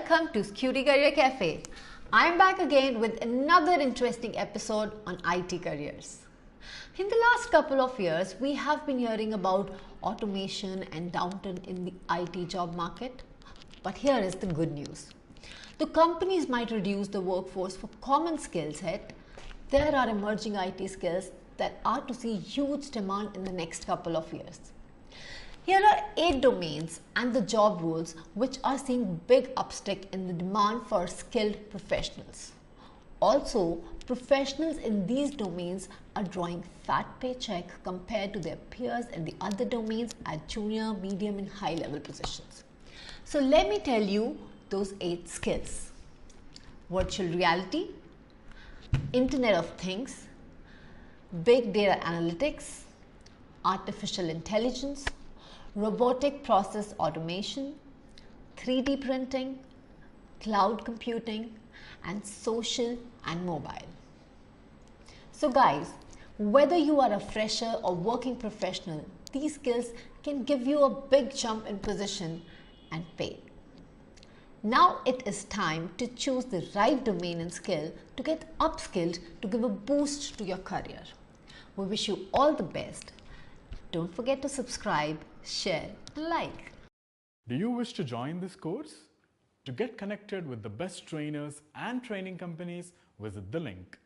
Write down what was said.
Welcome to Scuti Career Cafe. I'm back again with another interesting episode on IT careers. In the last couple of years, we have been hearing about automation and downturn in the IT job market. But here is the good news. The companies might reduce the workforce for common skill set. There are emerging IT skills that are to see huge demand in the next couple of years. Here are 8 domains and the job roles which are seeing big upstick in the demand for skilled professionals. Also, professionals in these domains are drawing fat paycheck compared to their peers in the other domains at junior, medium and high level positions. So let me tell you those 8 skills. Virtual reality, Internet of Things, Big Data Analytics, Artificial Intelligence, Robotic Process Automation, 3D printing, cloud computing, and social and mobile. So guys, whether you are a fresher or working professional, these skills can give you a big jump in position and pay. Now it is time to choose the right domain and skill to get upskilled to give a boost to your career. We wish you all the best. Don't forget to subscribe, share and like. Do you wish to join this course? To get connected with the best trainers and training companies, visit the link.